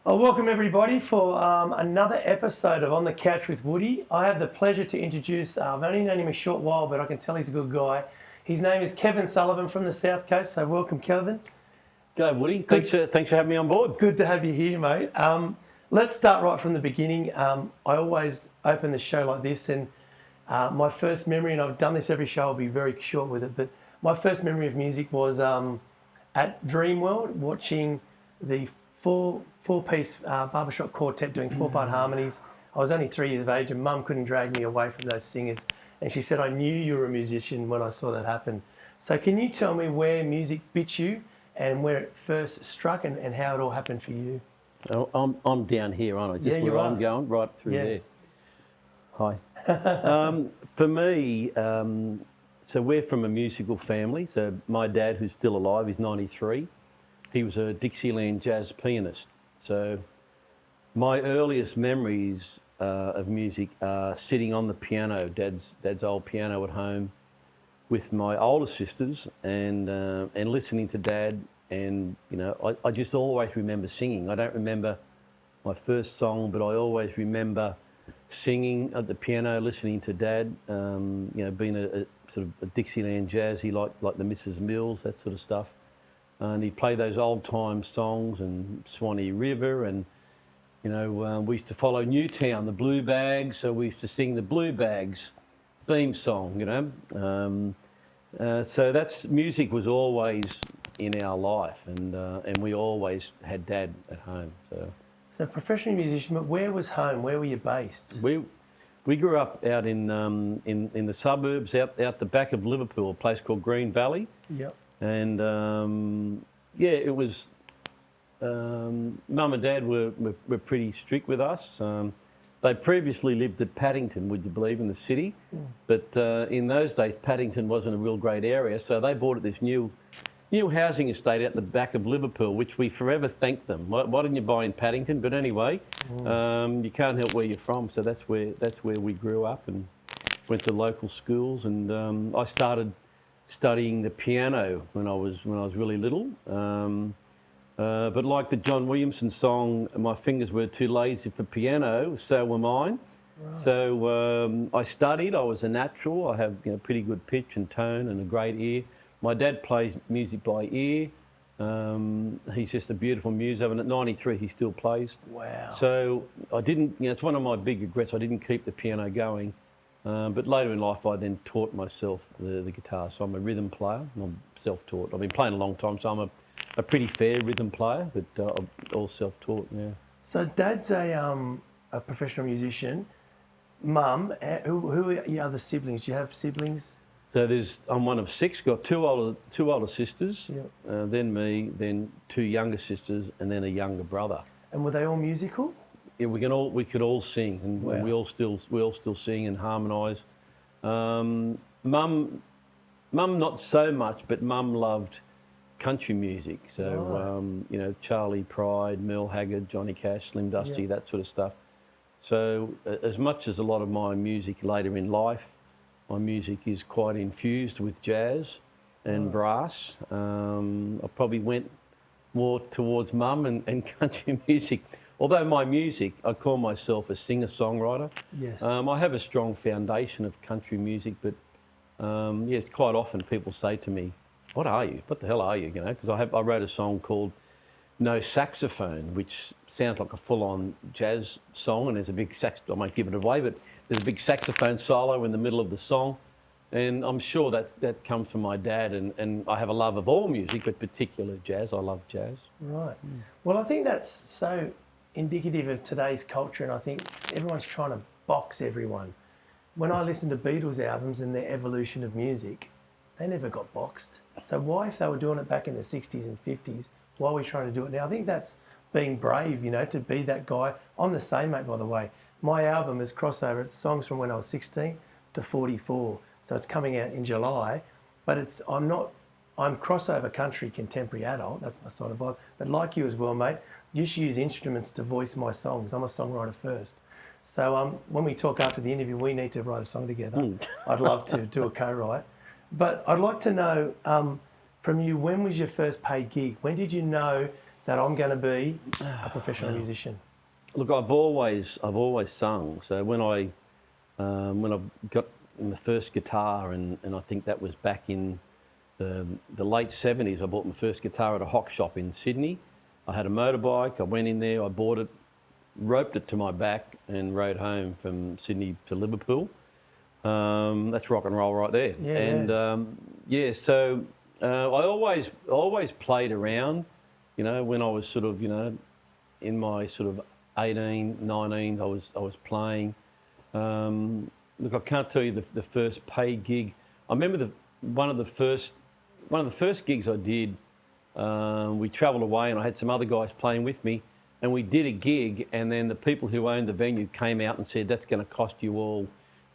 Well, welcome everybody for another episode of On the Couch with Woody. I have the pleasure to introduce, I've only known him a short while, but I can tell he's a good guy. His name is Kevin Sullivan from the South Coast, so welcome, Kevin. G'day, Woody. Thanks for having me on board. Good to have you here, mate. Let's start right from the beginning. I always open the show like this, and my first memory, and I've done this every show, I'll be very short with it, but my first memory of music was at Dreamworld, watching the four-piece barbershop quartet doing four-part harmonies. I was only 3 years of age and Mum couldn't drag me away from those singers. And she said, I knew you were a musician when I saw that happen. So can you tell me where music bit you and where it first struck and how it all happened for you? I'm down here, aren't I? Just where I'm going, right through there. Hi. For me, so we're from a musical family. So my dad, who's still alive, is 93. He was a Dixieland jazz pianist. So my earliest memories of music are sitting on the piano, Dad's old piano at home, with my older sisters and listening to Dad. And you know, I just always remember singing. I don't remember my first song, but I always remember singing at the piano, listening to Dad. You know, being a sort of a Dixieland jazzy like the Mrs. Mills, that sort of stuff. And he'd play those old-time songs and Swanee River, and you know, we used to follow Newtown, the Blue Bags, so we used to sing the Blue Bags theme song, you know. So that's music was always in our life, and we always had Dad at home. So professional musician, but where was home? Where were you based? We grew up out in the suburbs, out the back of Liverpool, a place called Green Valley. Yep. And yeah, it was. Mum and Dad were pretty strict with us. They previously lived at Paddington, would you believe, in the city. But in those days, Paddington wasn't a real great area, so they bought this new housing estate out the back of Liverpool, which we forever thanked them. Why didn't you buy in Paddington? But anyway, you can't help where you're from, so that's where we grew up and went to local schools. And I started studying the piano when I was really little. But like the John Williamson song, my fingers were too lazy for piano, so were mine. Right. So I studied. I was a natural. I have pretty good pitch and tone and a great ear. My dad plays music by ear. He's just a beautiful muso, and at 93 he still plays. Wow. So I didn't, it's one of my big regrets. I didn't keep the piano going. But later in life, I then taught myself the guitar. So I'm a rhythm player. I'm self-taught. I've been playing a long time, so I'm a pretty fair rhythm player, but I'm all self-taught, yeah. So Dad's a professional musician. Mum, who are your other siblings? Do you have siblings? So I'm one of 6. Got two older sisters, yep. Then me, then 2 younger sisters, and then a younger brother. And were they all musical? Yeah, we could all sing, and wow. we all still sing and harmonise. Mum not so much, but Mum loved country music. So Charlie Pride, Merle Haggard, Johnny Cash, Slim Dusty, yep. that sort of stuff. So as much as a lot of my music later in life, my music is quite infused with jazz and brass. I probably went more towards Mum and country music. Although my music, I call myself a singer-songwriter. Yes. I have a strong foundation of country music, but yes, quite often people say to me, "What are you? What the hell are you?" You know, because I wrote a song called "No Saxophone," which sounds like a full-on jazz song, and there's a big sax. I won't give it away, but there's a big saxophone solo in the middle of the song, and I'm sure that comes from my dad. And I have a love of all music, but particularly jazz. I love jazz. Right. Well, I think that's so indicative of today's culture, and I think everyone's trying to box everyone. When I listen to Beatles albums and their evolution of music, they never got boxed. So why, if they were doing it back in the 60s and 50s, why are we trying to do it now? I think that's being brave, to be that guy. I'm the same, mate, by the way. My album is crossover. It's songs from when I was 16 to 44. So it's coming out in July, but I'm crossover country contemporary adult. That's my sort of vibe. But like you as well, mate, just use instruments to voice my songs. I'm a songwriter first. So when we talk after the interview, we need to write a song together. I'd love to do a co-write. But I'd like to know from you, when was your first paid gig? When did you know that I'm going to be a professional musician? Look, I've always sung. So when I got my first guitar, and I think that was back in the late 70s, I bought my first guitar at a hock shop in Sydney. I had a motorbike. I went in there. I bought it, roped it to my back, and rode home from Sydney to Liverpool. That's rock and roll right there. Yeah. And so I always played around. You know, when I was sort of, you know, in my sort of 18, 19, I was playing. Look, I can't tell you the first paid gig. I remember one of the first gigs I did. We travelled away, and I had some other guys playing with me, and we did a gig, and then the people who owned the venue came out and said, "That's going to cost you all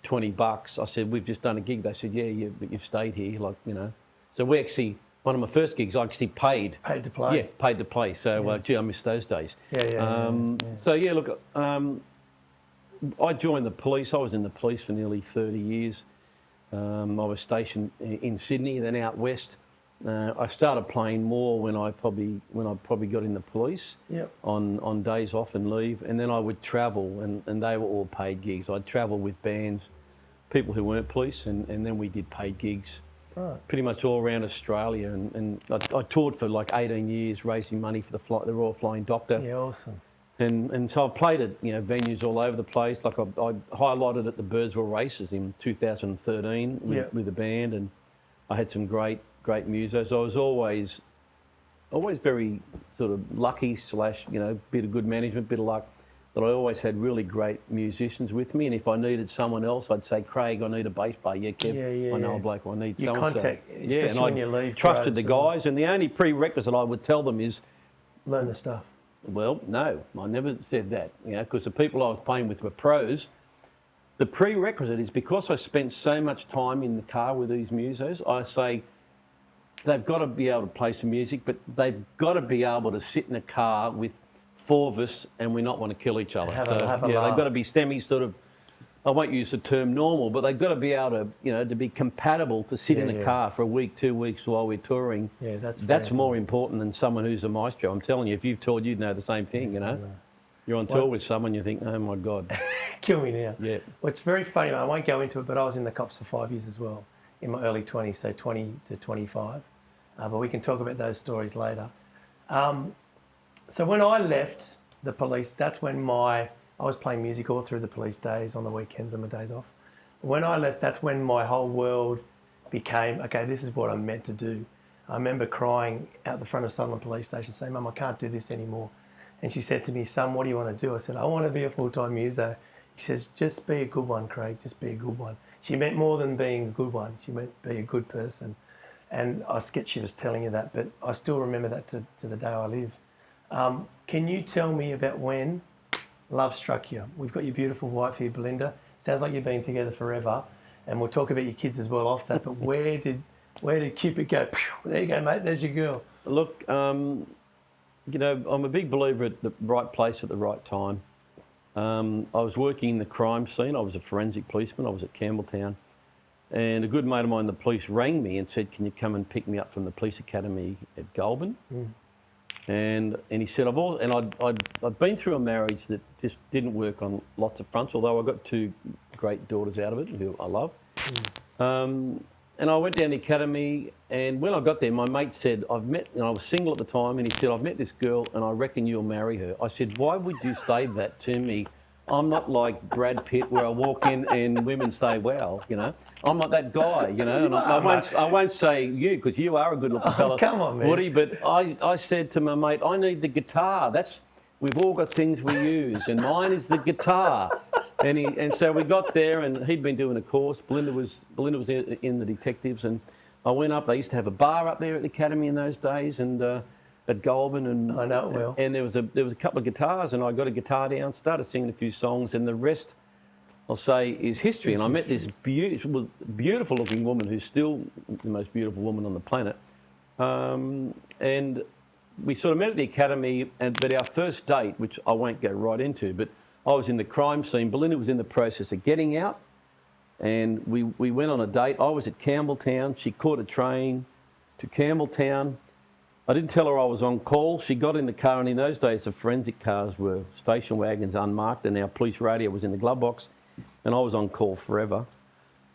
$20." I said, "We've just done a gig." They said, "Yeah, but you've stayed here, like, you know." So we actually, one of my first gigs, I actually paid. Paid to play. Yeah, paid to play. So, gee, I miss those days. Yeah. So, yeah, look, I joined the police. I was in the police for nearly 30 years. I was stationed in Sydney, then out west. I started playing more when I probably got in the police. Yep. On days off and leave, and then I would travel, and they were all paid gigs. I'd travel with bands, people who weren't police, and then we did paid gigs. Right. Pretty much all around Australia, and I toured for like 18 years, raising money for the Royal Flying Doctor. Yeah, awesome. And so I played at, you know, venues all over the place. Like I highlighted at the Birdsville Races in 2013 with the band, and I had some great musos. I was always very sort of lucky / you know, bit of good management, bit of luck, that I always had really great musicians with me. And if I needed someone else, I'd say, "Craig, I need a bass player." "Yeah, Kev, I know a bloke. I need Your someone." contact, especially when you leave. Trusted the guys, and the only prerequisite I would tell them is, learn the stuff. well, no, I never said that, you know, because the people I was playing with were pros. The prerequisite is, because I spent so much time in the car with these musos, I say they've got to be able to play some music, but they've got to be able to sit in a car with four of us and we not want to kill each other. Have a laugh. They've got to be semi sort of, I won't use the term normal, but they've got to be able to, you know, to be compatible to sit in a car for a week, 2 weeks while we're touring. Yeah, that's more important than someone who's a maestro. I'm telling you, if you've toured, you'd know the same thing, you know. You're on tour with someone, you think, "Oh my God." Kill me now. Yeah. Well, it's very funny, I won't go into it, but I was in the cops for 5 years as well, in my early 20s, so 20 to 25. But we can talk about those stories later. So when I left the police, that's when I was playing music all through the police days, on the weekends and my days off. When I left, that's when my whole world became, okay, this is what I'm meant to do. I remember crying out the front of Sutherland Police Station saying, "Mum, I can't do this anymore." And she said to me, "Son, what do you want to do?" I said, "I want to be a full-time muso." She says, "Just be a good one, Craig, just be a good one." She meant more than being a good one. She meant be a good person. And I get she was telling you that, but I still remember that to the day I live. Can you tell me about when love struck you? We've got your beautiful wife here, Belinda. Sounds like you've been together forever, and we'll talk about your kids as well off that. But where did Cupid go? There you go, mate. There's your girl. Look, you know, I'm a big believer at the right place at the right time. I was working in the crime scene. I was a forensic policeman. I was at Campbelltown. And a good mate of mine, the police, rang me and said, "Can you come and pick me up from the police academy at Goulburn?" And he said, I'd been through a marriage that just didn't work on lots of fronts, although I got two great daughters out of it, who I love. And I went down the academy, and when I got there, my mate said, I was single at the time, and he said, "I've met this girl and I reckon you'll marry her." I said, "Why would you say that to me? I'm not like Brad Pitt, where I walk in and women say, 'Wow,' you know. I'm not that guy, you know." And I won't say you, because you are a good-looking fella, come on, man. Woody. But I said to my mate, "I need the guitar. We've all got things we use, and mine is the guitar." And so we got there, and he'd been doing a course. Belinda was in the detectives, and I went up. They used to have a bar up there at the academy in those days, and at Goulburn, and I know it well. And there was a couple of guitars, and I got a guitar down, started singing a few songs, and the rest, I'll say, is history. And I met this beautiful looking woman, who's still the most beautiful woman on the planet. And we sort of met at the academy, but our first date, which I won't go right into, but I was in the crime scene. Belinda was in the process of getting out, and we went on a date. I was at Campbelltown. She caught a train to Campbelltown. I didn't tell her I was on call. She got in the car, and in those days, the forensic cars were station wagons unmarked, and our police radio was in the glove box, and I was on call forever.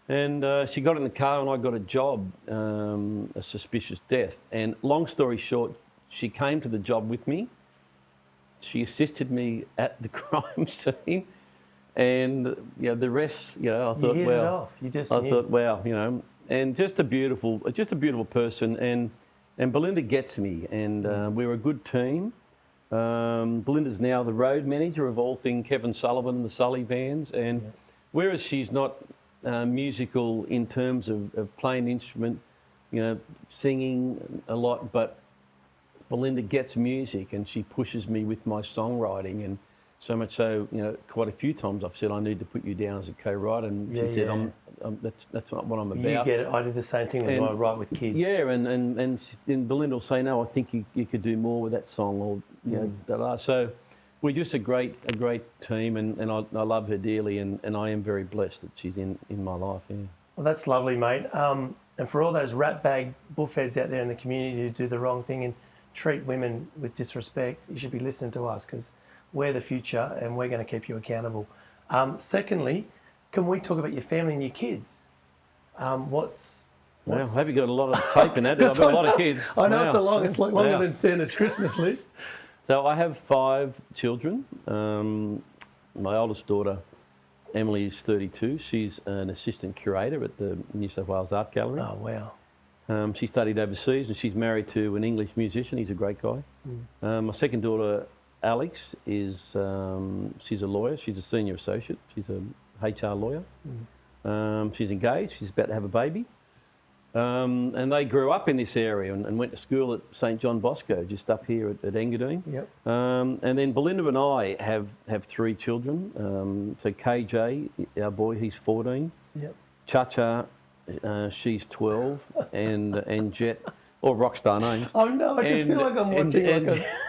And she got in the car, and I got a job, a suspicious death. And long story short, she came to the job with me. She assisted me at the crime scene, and the rest, I thought, you hit it off. You just I knew. thought, wow, and just a beautiful person, and Belinda gets me, and we're a good team. Belinda's now the road manager of all things Kevin Sullivan and the Sully Vans, and whereas she's not musical in terms of playing instrument, singing a lot, but Belinda gets music and she pushes me with my songwriting, and so much so, quite a few times I've said I need to put you down as a co-writer, and she said, that's not what I'm about. You get it. I do the same thing when I write with kids. Yeah, and Belinda will say, no, I think you could do more with that song, or So we're just a great team, and I love her dearly, and I am very blessed that she's in my life. Yeah. Well, that's lovely, mate. And for all those rat bag bullfeds out there in the community who do the wrong thing and treat women with disrespect, you should be listening to us, because we're the future and we're going to keep you accountable. Secondly, can we talk about your family and your kids? Well, have you got a lot of tape in that? I've got a lot of kids. I know it's like longer than Santa's Christmas list. So I have 5 children. My oldest daughter, Emily, is 32. She's an assistant curator at the New South Wales Art Gallery. Oh, wow. She studied overseas, and she's married to an English musician. He's a great guy. My second daughter, Alex, she's a lawyer. She's a senior associate. She's a HR lawyer. She's engaged. She's about to have a baby. And they grew up in this area and went to school at St John Bosco, just up here at Engadine. Yep. And then Belinda and I have 3 children. So KJ, our boy, he's 14. Yep. Chacha, she's 12, and Jet, or rockstar names. Oh no, I just feel like I'm watching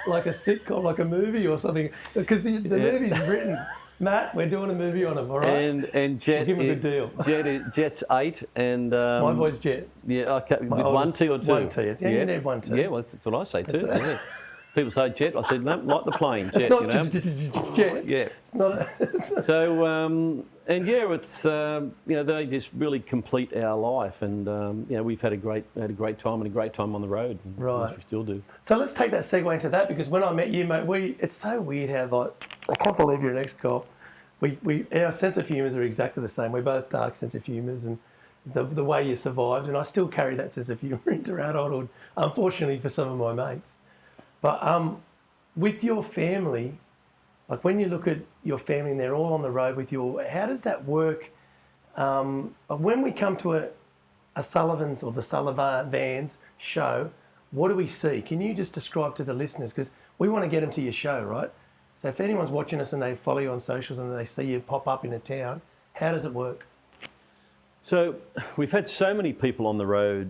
like a sitcom, like a movie or something, because the movie's written. Matt, we're doing a movie on him, all right? And Jet, we'll give him a good deal. Jet's 8, and my boy's Jet. Yeah, okay, with 1 T or 2. 1 T. Yeah, you need 1 T. Yeah, well, that's what I say too. Yeah. People say Jet. I said, no, like the plane, Jet. It's not Jet. Yeah. It's not. So and yeah, it's they just really complete our life, and we've had a great time, and a great time on the road. Right. We still do. So let's take that segue into that, because when I met you, mate, it's so weird how I can't believe you're an ex-cop. Our sense of humours are exactly the same. We're both dark sense of humours, and the way you survived, and I still carry that sense of humour into adulthood, unfortunately for some of my mates. But with your family, like when you look at your family and they're all on the road with you, how does that work? When we come to a Sullivan's or the Sullivan Vans show, what do we see? Can you just describe to the listeners? Because we want to get them to your show, right? So if anyone's watching us and they follow you on socials and they see you pop up in a town, how does it work? So we've had so many people on the road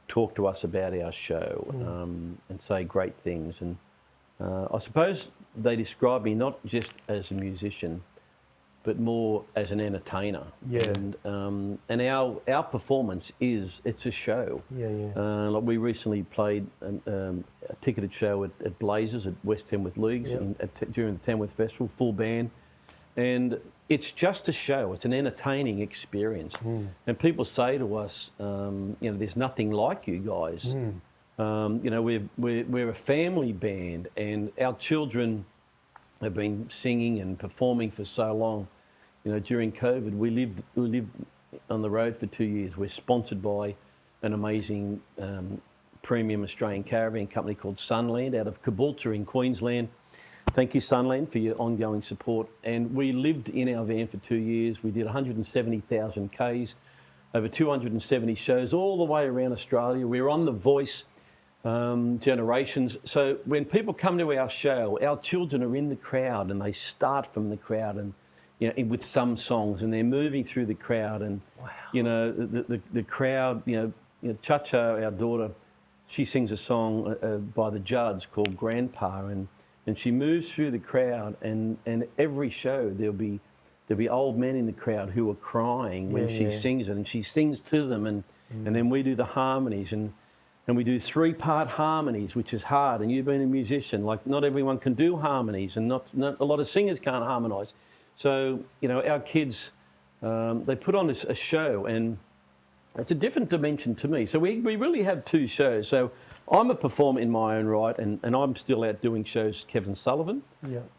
talk to us about our show and say great things. And I suppose they describe me not just as a musician, but more as an entertainer. Yeah. And our performance it's a show. Yeah. Like we recently played a ticketed show at Blazers at West Tamworth Leagues during the Tamworth Festival, full band. And it's just a show. It's an entertaining experience. And people say to us, there's nothing like you guys. We're a family band, and our children have been singing and performing for so long. During COVID, we lived on the road for 2 years. We're sponsored by an amazing premium Australian caravan company called Sunland out of Caboolture in Queensland. Thank you, Sunland, for your ongoing support. And we lived in our van for 2 years. We did 170,000 Ks, over 270 shows all the way around Australia. We were on The Voice generations. So when people come to our show, our children are in the crowd, and they start from the crowd, and with some songs, and they're moving through the crowd, and the crowd. Chacha, our daughter, she sings a song by the Judds called Grandpa, and she moves through the crowd, and every show there'll be old men in the crowd who are crying when she sings it, and she sings to them, and then we do the harmonies, and and we do 3-part harmonies, which is hard. And you've been a musician, like not everyone can do harmonies, and not a lot of singers can't harmonise. So, you know, our kids, they put on a show, and it's a different dimension to me. So we really have 2 shows. So I'm a performer in my own right, and I'm still out doing shows, Kevin Sullivan,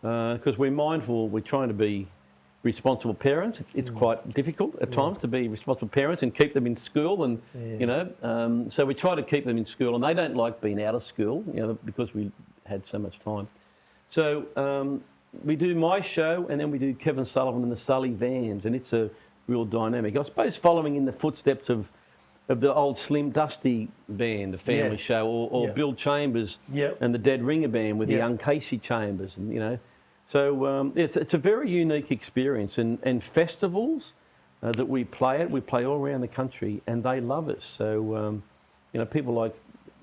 because we're mindful, we're trying to be responsible parents. It's quite difficult at times to be responsible parents and keep them in school, and you know, so we try to keep them in school, and they don't like being out of school, you know, because we had so much time. So we do my show, and then we do Kevin Sullivan and the Sully Vans, and it's a real dynamic. I suppose following in the footsteps of the old Slim Dusty band, the family show, or Bill Chambers and the Dead Ringer band with the young Casey Chambers, and you know. So it's a very unique experience, and festivals that we play all around the country, and they love us. So, you know, people are like,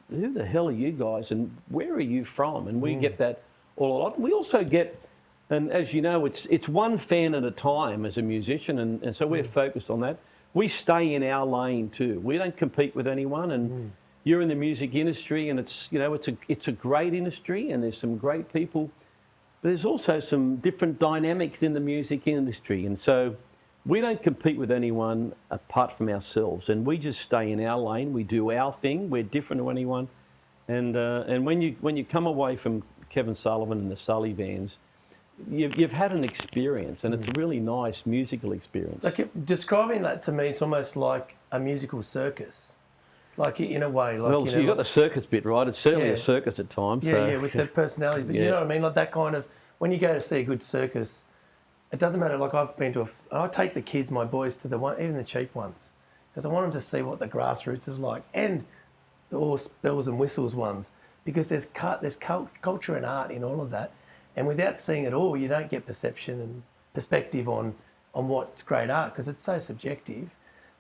who the hell are you guys, and where are you from? And we get that all a lot. We also get, and as you know, it's one fan at a time as a musician, and so we're focused on that. We stay in our lane too. We don't compete with anyone, and you're in the music industry, and it's, you know, it's a great industry, and there's some great people. There's also some different dynamics in the music industry, and so we don't compete with anyone apart from ourselves, and we just stay in our lane. We do our thing. We're different to anyone, and when you come away from Kevin Sullivan and the Sully Vans, you've had an experience, and it's a really nice musical experience. Like, describing that to me, it's almost like a musical circus. Like, in a way. Like, well, so you got the circus bit, right? It's certainly a circus at times. Yeah, with the personality. But you know what I mean? Like that kind of, when you go to see a good circus, it doesn't matter. Like, I've been to I take the kids, my boys, to the one, even the cheap ones, because I want them to see what the grassroots is like, and the all bells and whistles ones, because there's culture and art in all of that. And without seeing it all, you don't get perception and perspective on what's great art, because it's so subjective.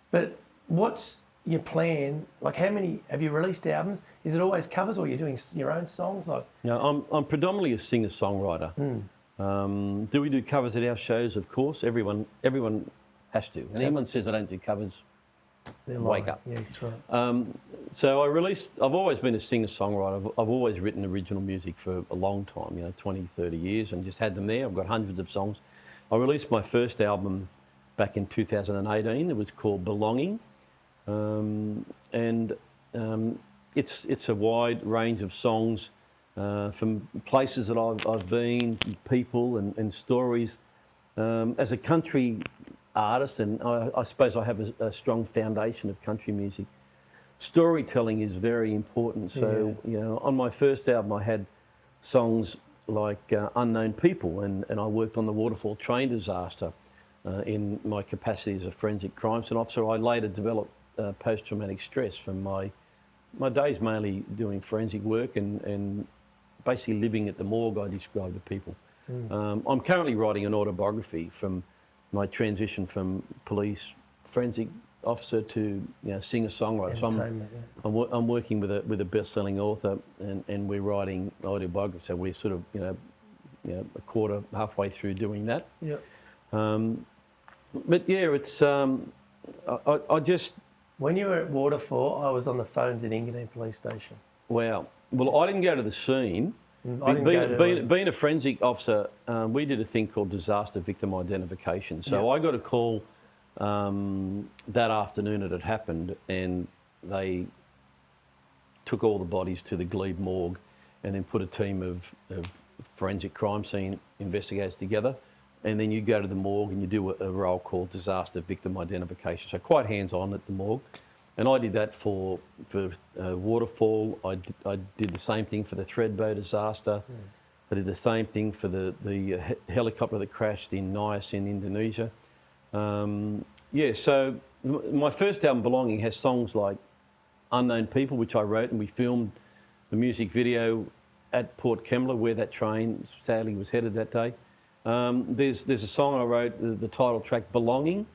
But what's your plan? Like, how many have you released albums? Is it always covers, or you're doing your own songs? Like, no, I'm predominantly a singer-songwriter. Do we do covers at our shows? Of course, everyone has to. And anyone says I don't do covers, wake up. Yeah, that's right. So I've always been a singer-songwriter. I've always written original music for a long time, you know, 20, 30 years, and just had them there. I've got hundreds of songs. I released my first album back in 2018. It was called Belonging. It's a wide range of songs from places that I've been, people and stories. As a country artist, and I suppose I have a strong foundation of country music, storytelling is very important. So, you know, on my first album I had songs like Unknown People, and I worked on the Waterfall train disaster in my capacity as a forensic crime scene officer. I later developed post-traumatic stress from my days mainly doing forensic work and basically living at the morgue, I describe to people. I'm currently writing an autobiography from my transition from police forensic officer to, you know, singer-songwriter. So I'm working with a best-selling author, and we're writing autobiography. So we're sort of, you know, halfway through doing that. Yeah. But yeah, it's I just. When you were at Waterfall, I was on the phones at Engadine Police Station. Wow. Well, I didn't go to the scene. Being a forensic officer, we did a thing called disaster victim identification. So I got a call that afternoon it had happened, and they took all the bodies to the Glebe morgue and then put a team of forensic crime scene investigators together. And then you go to the morgue and you do a role called disaster victim identification. So quite hands-on at the morgue. And I did that for Waterfall. I did the same thing for the Thredbo disaster. I did the same thing for the helicopter that crashed in Nias in Indonesia. So my first album, Belonging, has songs like Unknown People, which I wrote, and we filmed the music video at Port Kembla, where that train sadly was headed that day. There's a song I wrote, the title track, Belonging,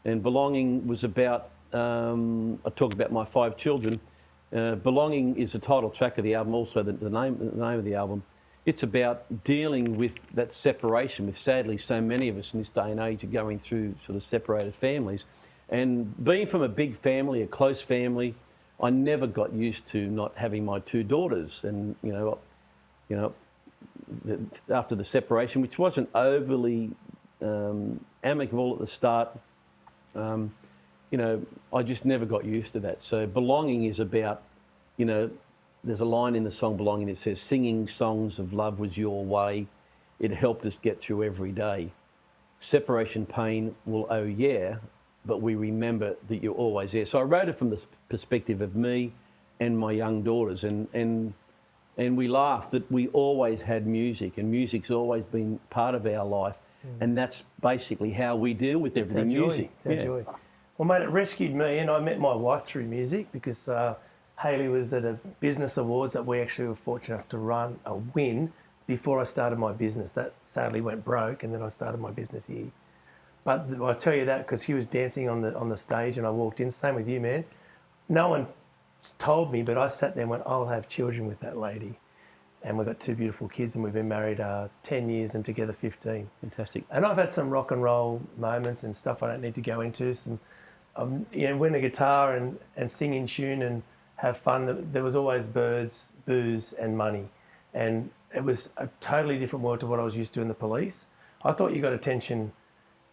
and Belonging was about, I talk about my 5 children. Belonging is the title track of the album, also the name of the album. It's about dealing with that separation, with sadly so many of us in this day and age are going through sort of separated families. And being from a big family, a close family, I never got used to not having my two daughters, and after the separation, which wasn't overly amicable at the start, I just never got used to that. So belonging is about, there's a line in the song Belonging that says, singing songs of love was your way. It helped us get through every day. Separation pain will but we remember that you're always there. So I wrote it from the perspective of me and my young daughters, and we laughed that we always had music, and music's always been part of our life, and that's basically how we deal with everything music. It's our joy. Well, mate, it rescued me, and I met my wife through music because Hayley was at a business awards that we actually were fortunate enough to win before I started my business. That sadly went broke, and then I started my business here. But I tell you that because he was dancing on the stage, and I walked in. Same with you, man. No one told me, but I sat there and went, I'll have children with that lady. And we've got two beautiful kids, and we've been married 10 years and together 15. Fantastic. And I've had some rock and roll moments and stuff I don't need to go into. Some, win a guitar and sing in tune and have fun. There was always birds, booze and money. And it was a totally different world to what I was used to in the police. I thought you got attention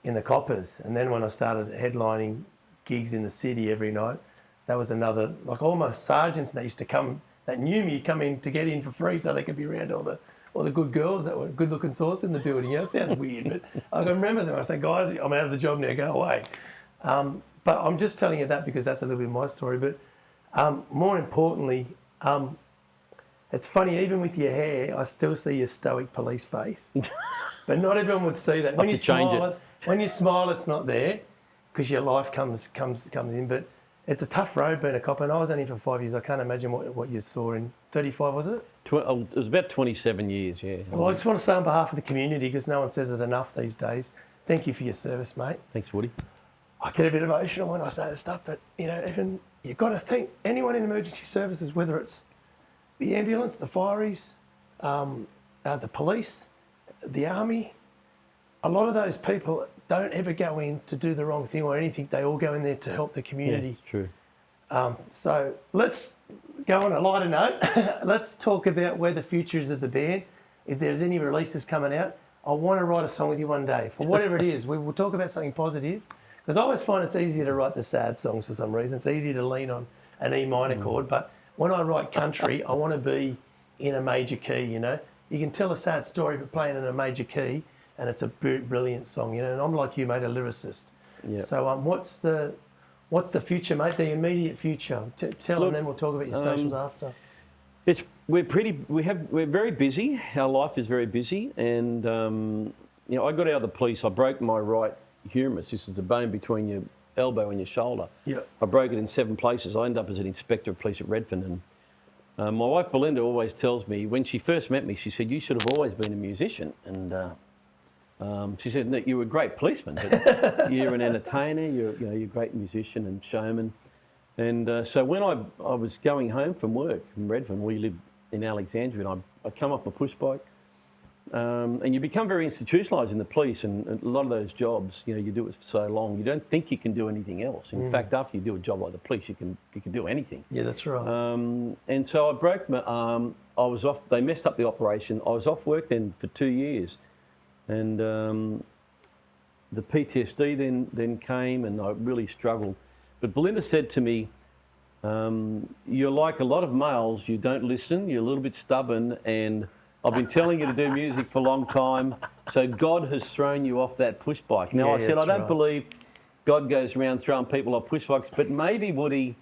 in the coppers. And then when I started headlining gigs in the city every night, that was another, like almost sergeants that used to come, that knew me, come in to get in for free so they could be around all the good girls that were good looking sorts in the building. It sounds weird, but I can remember them. I say, guys, I'm out of the job now, go away. But I'm just telling you that because that's a little bit of my story. But more importantly, it's funny, even with your hair, I still see your stoic police face. But not everyone would see that. When you smile, it's not there because your life comes in. But it's a tough road being a cop, and I was only for 5 years. I can't imagine what you saw in 35, was it? It was about 27 years, yeah. Well, I just want to say on behalf of the community, because no one says it enough these days, thank you for your service, mate. Thanks, Woody. I get a bit emotional when I say this stuff, but, even you've got to thank anyone in emergency services, whether it's the ambulance, the fireys, the police, the army. A lot of those people don't ever go in to do the wrong thing or anything. They all go in there to help the community. Yeah, it's true. So let's go on a lighter note. Let's talk about where the future is of the band. If there's any releases coming out, I want to write a song with you one day. For whatever it is, we will talk about something positive. Because I always find it's easier to write the sad songs for some reason. It's easier to lean on an E minor chord. But when I write country, I want to be in a major key, You can tell a sad story but playing in a major key, and it's a brilliant song, And I'm like you, mate, a lyricist. Yep. So what's the future, mate? The immediate future. Tell them, and then we'll talk about your socials after. We're very busy. Our life is very busy, and I got out of the police. I broke my right humerus. This is the bone between your elbow and your shoulder. Yep. I broke it in 7 places. I ended up as an inspector of police at Redfern, and my wife Belinda always tells me, when she first met me, she said, "You should have always been a musician." And she said, "No, you were a great policeman, but you're an entertainer. You're a great musician and showman." And so when I was going home from work from Redfern, we lived in Alexandria, and I come off my push bike, and you become very institutionalised in the police, and a lot of those jobs, you do it for so long, you don't think you can do anything else. In fact, after you do a job like the police, you can do anything. Yeah, that's right. And so I broke my arm. I was off. They messed up the operation. I was off work then for 2 years. And the PTSD then came, and I really struggled. But Belinda said to me, "You're like a lot of males. You don't listen. You're a little bit stubborn, and I've been telling you to do music for a long time. So God has thrown you off that push bike." Now I said, I don't believe God goes around throwing people off push bikes, but maybe Woody,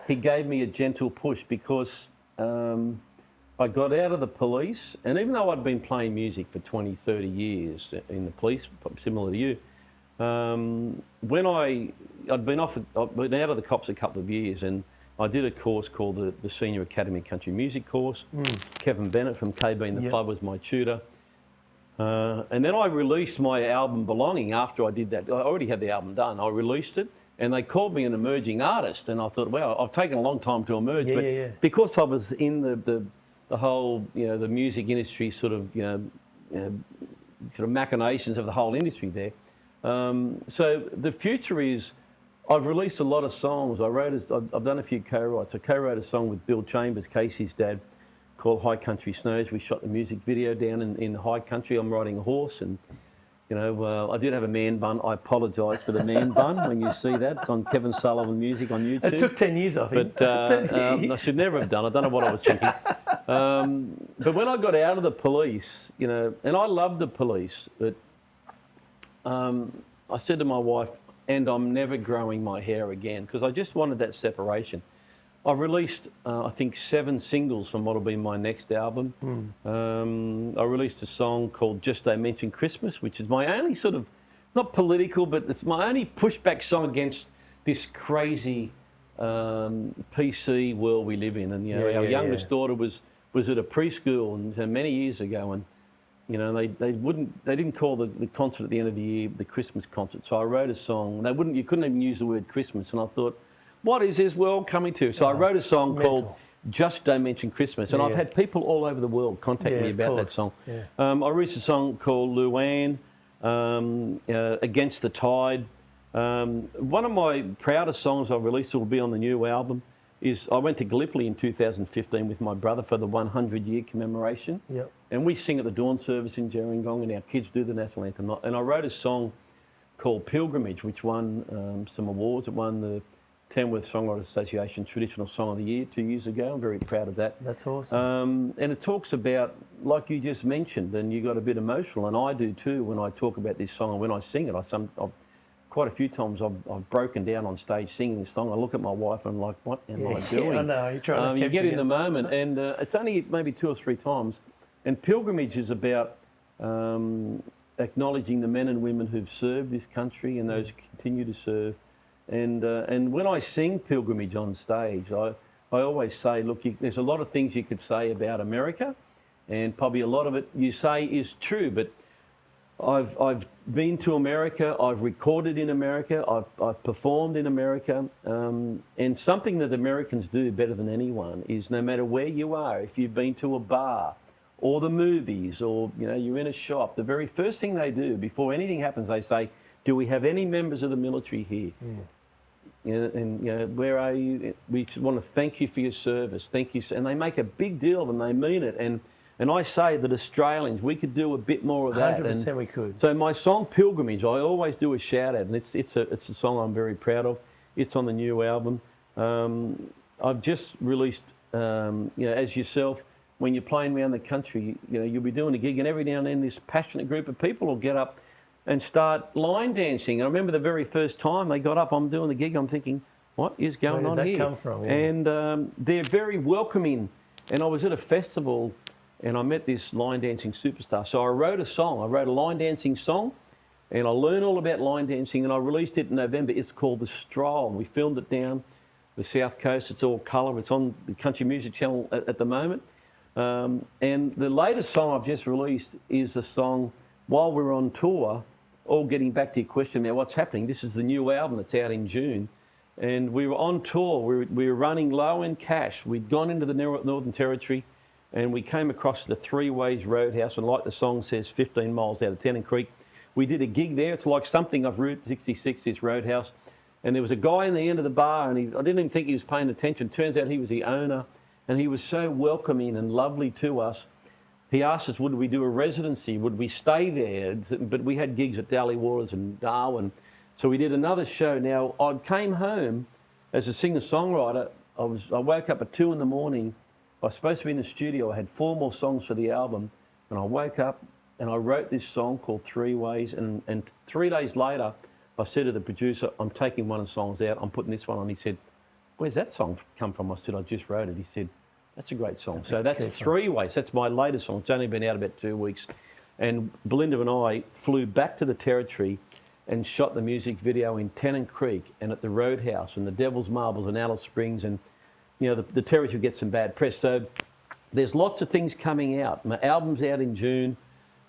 he gave me a gentle push because I got out of the police, and even though I'd been playing music for 20, 30 years in the police, similar to you, when I'd been out of the cops a couple of years, and I did a course called the Senior Academy Country Music course. Kevin Bennett from KB and the Flood was my tutor. And then I released my album Belonging after I did that. I already had the album done. I released it, and they called me an emerging artist, and I thought, wow, I've taken a long time to emerge, but because I was in the whole, the music industry sort of machinations of the whole industry there. So the future is I've released a lot of songs. I've done a few co-writes. I co-wrote a song with Bill Chambers, Casey's dad, called High Country Snows. We shot the music video down in high country. I'm riding a horse, and I did have a man bun. I apologise for the man bun when you see that. It's on Kevin Sullivan Music on YouTube. It took 10 years, I think. But I should never have done. I don't know what I was thinking. But when I got out of the police, and I loved the police, but I said to my wife, and I'm never growing my hair again, because I just wanted that separation. I've released, I think, 7 singles from what will be my next album. I released a song called Just Don't Mention Christmas, which is my only sort of, not political, but it's my only pushback song against this crazy PC world we live in. And our youngest daughter was at a preschool and many years ago, and they didn't call the concert at the end of the year the Christmas concert. So I wrote a song. You couldn't even use the word Christmas, and I thought, what is this world coming to? So I wrote a song called Just Don't Mention Christmas, and I've had people all over the world contact me about that song. Yeah. I released a song called Luann, Against the Tide. One of my proudest songs I've released that will be on the new album is I went to Gallipoli in 2015 with my brother for the 100-year commemoration. Yep. And we sing at the dawn service in Gerringong, and our kids do the national anthem. And I wrote a song called Pilgrimage, which won some awards. It won the Tamworth Songwriters Association Traditional Song of the Year 2 years ago. I'm very proud of that. That's awesome. And it talks about, like you just mentioned, and you got a bit emotional, and I do too when I talk about this song and when I sing it. Quite a few times I've broken down on stage singing this song. I look at my wife and I'm like, what am I doing? I know, you're trying to you get in the moment, and it's only maybe 2 or 3 times. And Pilgrimage is about acknowledging the men and women who've served this country and those who continue to serve. And when I sing Pilgrimage on stage, I always say, look, there's a lot of things you could say about America, and probably a lot of it you say is true, but I've been to America, I've recorded in America, I've performed in America, and something that Americans do better than anyone is no matter where you are, if you've been to a bar or the movies or you're in a shop, the very first thing they do before anything happens, they say, do we have any members of the military here? And where are you? We just want to thank you for your service. Thank you. And they make a big deal and they mean it. And I say that Australians, we could do a bit more of that. 100% we could. So my song Pilgrimage, I always do a shout out, and it's a song I'm very proud of. It's on the new album. I've just released, as yourself, when you're playing around the country, you'll be doing a gig, and every now and then this passionate group of people will get up and start line dancing. And I remember the very first time they got up, I'm doing the gig, I'm thinking, what is going on here? Where did that come from? Yeah. And they're very welcoming. And I was at a festival and I met this line dancing superstar. So I wrote a song. I wrote a line dancing song, and I learned all about line dancing, and I released it in November. It's called The Stroll. We filmed it down the South Coast. It's all colour. It's on the Country Music Channel at the moment. And the latest song I've just released is the song While We're on Tour. All getting back to your question now, what's happening? This is the new album that's out in June. And we were on tour. We were running low in cash. We'd gone into the Northern Territory, and we came across the Three Ways Roadhouse. And like the song says, 15 miles out of Tennant Creek. We did a gig there. It's like something off Route 66, this roadhouse. And there was a guy in the end of the bar, and I didn't even think he was paying attention. Turns out he was the owner, and he was so welcoming and lovely to us. He asked us, would we do a residency? Would we stay there? But we had gigs at Dally Waters and Darwin. So we did another show. Now, I came home as a singer-songwriter. I woke up at 2 in the morning. I was supposed to be in the studio. I had 4 more songs for the album. And I woke up and I wrote this song called Three Ways. And 3 days later, I said to the producer, I'm taking one of the songs out. I'm putting this one on. He said, where's that song come from? I said, I just wrote it. He said, that's a great song. So that's Three Ways. That's my latest song. It's only been out about 2 weeks. And Belinda and I flew back to the Territory and shot the music video in Tennant Creek and at the Roadhouse and the Devil's Marbles and Alice Springs. And, the Territory gets some bad press. So there's lots of things coming out. My album's out in June.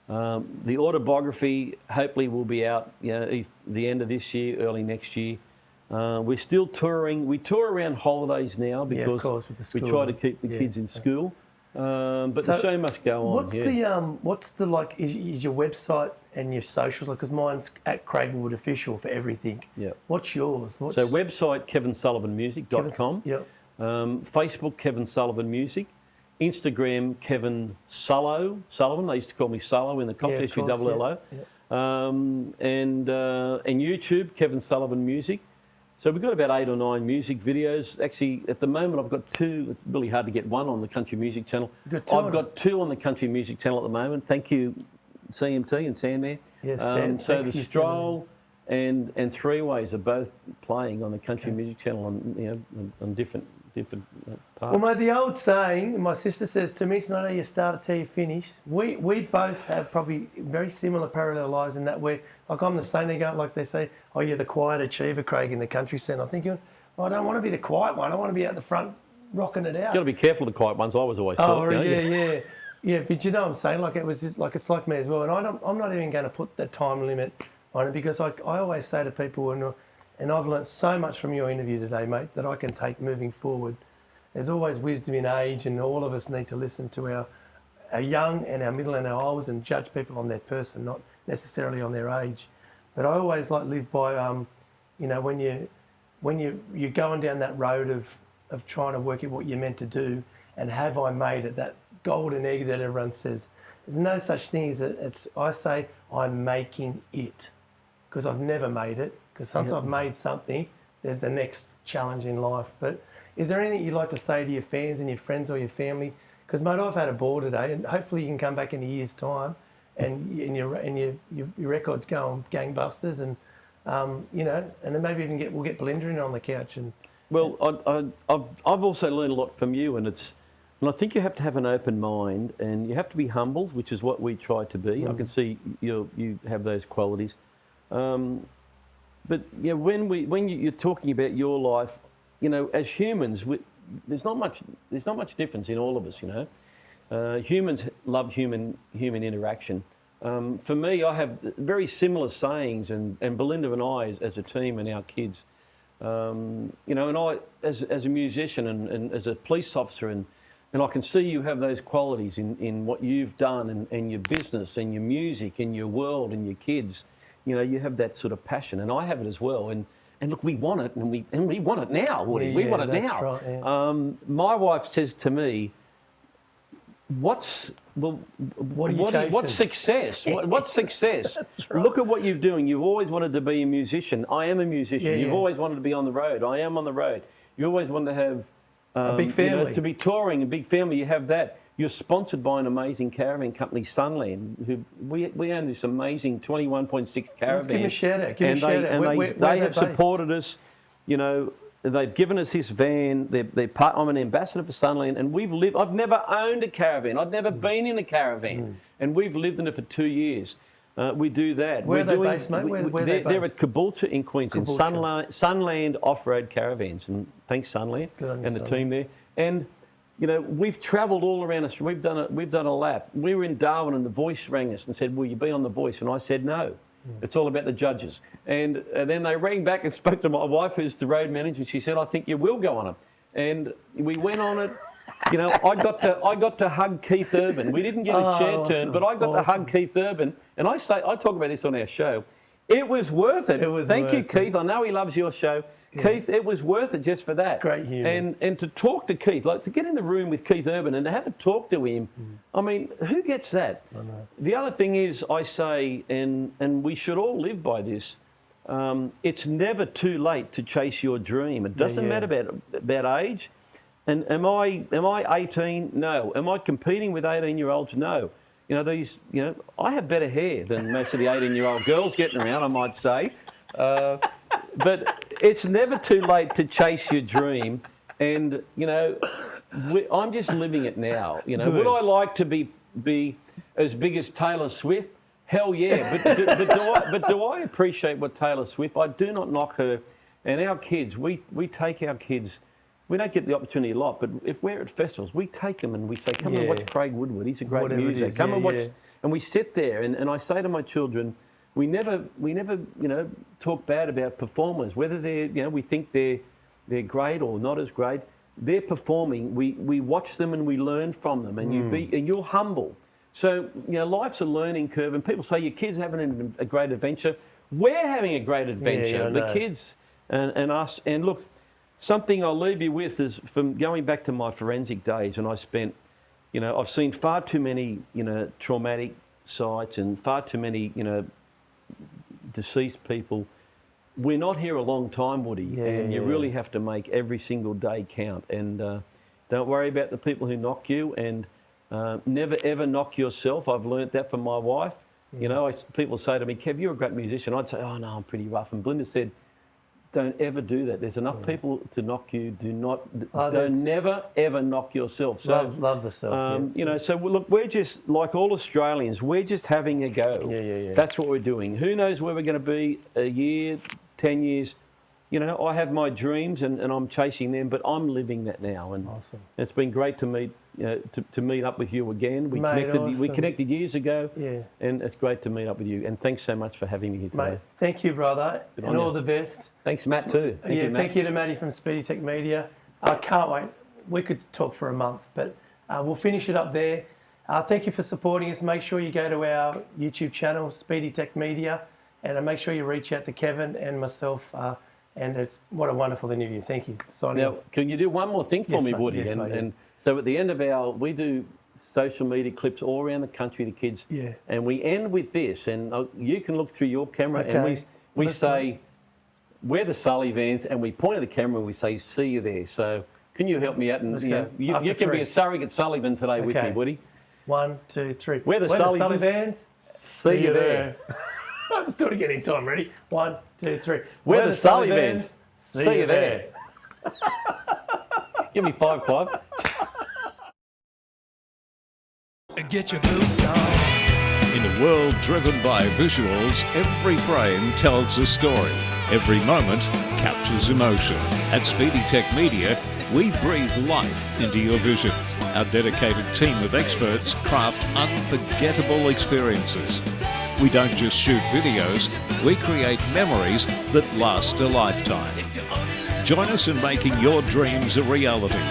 The autobiography hopefully will be out the end of this year, early next year. We're still touring. We tour around holidays now because of course, with the school. We try to keep the kids in school. But the show must go on. What's the like? Is your website and your socials? Because mine's at Craig Wood Official for everything. Yeah. What's yours? So website kevinsullivanmusic.com. Yep. Facebook Kevin Sullivan Music. Instagram Kevin Sullivan. They used to call me Sullo in the contest. ULLO. And YouTube Kevin Sullivan Music. So we've got about 8 or 9 music videos. Actually, at the moment, I've got 2. It's really hard to get one on the Country Music Channel. I've got 2 on the Country Music Channel at the moment. Thank you, CMT and Sam there. Yes, Sam. So the Stroll and Three Ways are both playing on the Country Music Channel on different parts. Well, mate, the old saying, my sister says to me, it's not how you start, it's how you finish. We both have probably very similar parallel lives in that we're, like I'm the same, they go, like they say, oh, you're the quiet achiever, Craig, in the country scene. I'm thinking, I don't want to be the quiet one. I want to be out the front rocking it out. You've got to be careful of the quiet ones, I was always taught. Yeah, but you know what I'm saying? Like it was just, like it's like me as well. And I'm not even going to put the time limit on it because I always say to people, and I've learnt so much from your interview today, mate, that I can take moving forward. There's always wisdom in age, and all of us need to listen to our young and our middle and our olds and judge people on their person, not necessarily on their age. But I always like live by, when you're going down that road of trying to work out what you're meant to do, and have I made it, that golden egg that everyone says. There's no such thing as I say I'm making it, because I've never made it. Because once I've made something, there's the next challenge in life. But is there anything you'd like to say to your fans and your friends or your family? Because, mate, I've had a ball today, and hopefully you can come back in a year's time and your records go on gangbusters, and and then maybe even we'll get Belinda in on the couch. And well, I've also learned a lot from you, and I think you have to have an open mind, and you have to be humbled, which is what we try to be. I can see you have those qualities. But when you're talking about your life, as humans, there's not much difference in all of us. Humans love human interaction. For me, I have very similar sayings, and Belinda and I, as a team, and our kids, and I, as a musician and as a police officer, and I can see you have those qualities in what you've done, and your business, and your music, and your world, and your kids. You have that sort of passion, and I have it as well. And look, we want it, and we want it now, Woody. We want it now. Right, yeah. My wife says to me, "What's success? What's success? Right. Look at what you're doing. You've always wanted to be a musician. I am a musician. You've always wanted to be on the road. I am on the road. You always wanted to have a big family, to be touring, a big family. You have that." You're sponsored by an amazing caravan company, Sunland, who we own this amazing 21.6 caravan. Let's give them a shout out. They have supported us. They've given us this van. I'm an ambassador for Sunland, and we've lived. I've never owned a caravan. I've never been in a caravan, and we've lived in it for 2 years. We do that. Where are they based, mate? Where are they based? They're at Caboolture in Queensland. Sunland Off-Road Caravans, and thanks Sunland and the team there. And we've travelled all around Australia. We've done a lap. We were in Darwin, and the Voice rang us and said, "Will you be on the Voice?" And I said, "No. It's all about the judges." And then they rang back and spoke to my wife, who's the road manager, and she said, "I think you will go on it." And we went on it. I got to hug Keith Urban. We didn't get a chair turn, but I got to hug Keith Urban. And I talk about this on our show. It was worth it. Thank you, Keith. I know he loves your show. Yeah. Keith, it was worth it just for that. Great humour. And to talk to Keith, like to get in the room with Keith Urban and to have a talk to him, I mean, who gets that? I know. The other thing is, I say, and we should all live by this, it's never too late to chase your dream. It doesn't matter about age. And am I 18? No. Am I competing with 18-year-olds? No. I have better hair than most of the 18-year-old girls getting around, I might say. But it's never too late to chase your dream. And, I'm just living it now. Would I like to be as big as Taylor Swift? Hell yeah. But do I appreciate what Taylor Swift? I do not knock her. And our kids, we take our kids. We don't get the opportunity a lot, but if we're at festivals, we take them and we say, "Come and watch Craig Woodward. He's a great music. Come and watch." And we sit there, and I say to my children, we never talk bad about performers, whether they're we think they're great or not as great. they're performing, we watch them and we learn from them, and you're humble. So, life's a learning curve, and people say your kids are having a great adventure. We're having a great adventure, the kids and us. And look, something I'll leave you with is from going back to my forensic days, and I spent, I've seen far too many, traumatic sites and far too many, deceased people. We're not here a long time, Woody, and you really have to make every single day count. And don't worry about the people who knock you, and never ever knock yourself. I've learnt that from my wife. People say to me, Kev, you're a great musician. I'd say, oh no, I'm pretty rough. And Belinda said, don't ever do that. There's enough people to knock you. Never ever knock yourself. So love the self. So look, we're just like all Australians. We're just having a go. That's what we're doing. Who knows where we're going to be a year, 10 years. I have my dreams and I'm chasing them, but I'm living that now. And awesome. It's been great to meet to meet up with you again. We connected years ago, and it's great to meet up with you. And thanks so much for having me here today. Mate, thank you, brother, and all the best. Thanks, Matt, too. Thank you to Matty from Speedy Tech Media. I can't wait. We could talk for a month, but we'll finish it up there. Thank you for supporting us. Make sure you go to our YouTube channel, Speedy Tech Media, and make sure you reach out to Kevin and myself. And it's what a wonderful interview. Thank you. Signing off. Can you do one more thing for me, mate. Woody? Yes, and so at the end of we do social media clips all around the country, the kids. Yeah. And we end with this, and you can look through your camera, and we say, we're the Sullivans, and we point at the camera and we say, see you there. So can you help me out? And you can be a surrogate Sullivan today with me, Woody. 1, 2, 3. We're the Sullivans. See you there. Let's do it again in time. Ready? 1, 2, 3. We're the Sullivans. See you there. Give me 5, Clive. Get your boots on. In a world driven by visuals, every frame tells a story. Every moment captures emotion. At Speedy Tech Media, we breathe life into your vision. Our dedicated team of experts craft unforgettable experiences. We don't just shoot videos, we create memories that last a lifetime. Join us in making your dreams a reality.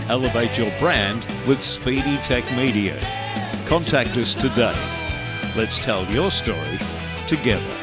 Elevate your brand with Speedy Tech Media. Contact us today. Let's tell your story together.